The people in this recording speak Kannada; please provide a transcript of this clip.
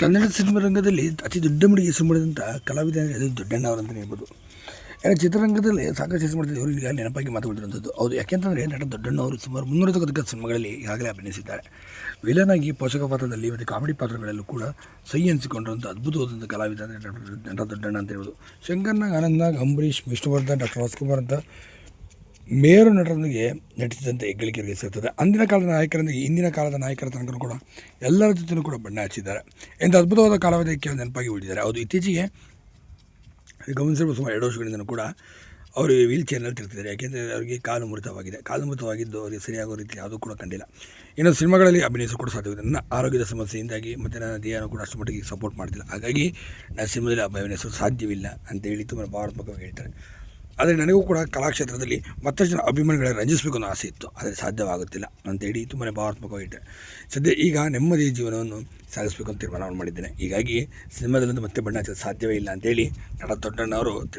ಕನ್ನಡ ಸಿನಿಮಾ ರಂಗದಲ್ಲಿ ಅತಿ ದೊಡ್ಡ ಮಟ್ಟಿಗೆ ಹೆಸರು ಮಾಡಿದಂಥ ಕಲಾವಿದ ಅಂದರೆ ಅದು ದೊಡ್ಡಣ್ಣ ಅವರು ಅಂತಲೇ ಹೇಳ್ಬೋದು. ಯಾಕಂದರೆ ಚಿತ್ರರಂಗದಲ್ಲಿ ಸಾಕಷ್ಟು ಹೆಸರು ಮಾಡಿದ ಅವರು ಈಗ ನೆನಪಾಗಿ ಮಾತುಕೊಂಡಿರುವಂಥದ್ದು ಹೌದು. ಯಾಕೆಂತಂದರೆ ನಟ ದೊಡ್ಡಣ್ಣ ಅವರು ಸುಮಾರು 350 ಸಿನಿಮಾಗಳಲ್ಲಿ ಈಗಾಗಲೇ ಅಭಿನಯಿಸಿದ್ದಾರೆ. ವಿಲನ್ ಆಗಿ ಪೋಷಕ ಪಾತ್ರದಲ್ಲಿ ಮತ್ತು ಕಾಮಿಡಿ ಪಾತ್ರಗಳಲ್ಲೂ ಕೂಡ ಸೈ ಎನಿಸಿಕೊಂಡಿರುವಂಥ ಅದ್ಭುತವಾದಂಥ ಕಲಾವಿದ ಅಂದರೆ ನಟ ದೊಡ್ಡಣ್ಣ ಅಂತ ಹೇಳ್ಬೋದು. ಶಂಕರ್ನಾಗ್, ಆನಂದ್ನಾಗ್, ಅಂಬರೀಷ್, ವಿಷ್ಣುವರ್ಧನ್, ಡಾಕ್ಟರ್ ರಾಜ್ಕುಮಾರ್ ಅಂತ ಮೇರು ನಟರೊಂದಿಗೆ ನಟಿಸಿದಂಥ ಹೆಗ್ಗಳಿಕೆಗೆ ಸೇರ್ತದೆ. ಅಂದಿನ ಕಾಲದ ನಾಯಕರೊಂದಿಗೆ ಇಂದಿನ ಕಾಲದ ನಾಯಕರ ತನಕ ಕೂಡ ಎಲ್ಲರ ಜೊತೆಯೂ ಕೂಡ ಬಣ್ಣ ಹಚ್ಚಿದ್ದಾರೆ. ಇಂಥ ಅದ್ಭುತವಾದ ಕಾಲಾವಧಿಗೆ ನೆನಪಾಗಿ ಉಳಿದಿದ್ದಾರೆ. ಹೌದು, ಇತ್ತೀಚೆಗೆ ಗಮನಿಸಿರುವ ಸುಮಾರು 2 ವರ್ಷಗಳಿಂದ ಕೂಡ ಅವರು ವೀಲ್ ಚೇರ್ನಲ್ಲಿ ತಿರ್ತಿದ್ದಾರೆ. ಯಾಕೆಂದರೆ ಅವರಿಗೆ ಕಾಲು ಮುರಿತವಾಗಿದ್ದು ಅವರಿಗೆ ಸರಿಯಾಗೋ ರೀತಿ ಯಾವುದೂ ಕೂಡ ಕಂಡಿಲ್ಲ. ಇನ್ನು ಸಿನಿಮಾಗಳಲ್ಲಿ ಅಭಿನಯಿಸಲು ಕೂಡ ಸಾಧ್ಯವಿದೆ. ನನ್ನ ಆರೋಗ್ಯದ ಸಮಸ್ಯೆಯಿಂದಾಗಿ ಮತ್ತು ನನ್ನ ದೇಹನೂ ಕೂಡ ಅಷ್ಟು ಮಟ್ಟಿಗೆ ಸಪೋರ್ಟ್ ಮಾಡ್ತಿಲ್ಲ, ಹಾಗಾಗಿ ನಾನು ಸಿನಿಮಾದಲ್ಲಿ ಅಭಿನಯಿಸಲು ಸಾಧ್ಯವಿಲ್ಲ ಅಂತೇಳಿ ತುಂಬ ಭಾವನಾತ್ಮಕವಾಗಿ ಹೇಳ್ತಾರೆ. ಆದರೆ ನನಗೂ ಕೂಡ ಕಲಾಕ್ಷೇತ್ರದಲ್ಲಿ ಮತ್ತಷ್ಟು ಜನ ಅಭಿಮಾನಿಗಳ ರಂಜಿಸಬೇಕು ಅನ್ನೋ ಆಸೆ ಇತ್ತು, ಆದರೆ ಸಾಧ್ಯವಾಗುತ್ತಿಲ್ಲ ಅಂತೇಳಿ ತುಂಬಾ ಭಾವನಾತ್ಮಕವಾಗಿ ಹೇಳ್ತಾರೆ. ಸದ್ಯ ಈಗ ನೆಮ್ಮದಿಯ ಜೀವನವನ್ನು ಸಾಗಿಸಬೇಕು ಅಂತ ತೀರ್ಮಾನ ಮಾಡಿದ್ದೇನೆ. ಹೀಗಾಗಿ ಸಿನಿಮಾದಲ್ಲಂತೂ ಮತ್ತೆ ಬಣ್ಣ ಹಚ್ಚಲು ಸಾಧ್ಯವೇ ಇಲ್ಲ ಅಂತೇಳಿ ನಟ ದೊಡ್ಡಣ್ಣ ಅವರು ತಿಳಿಸ್ತಾರೆ.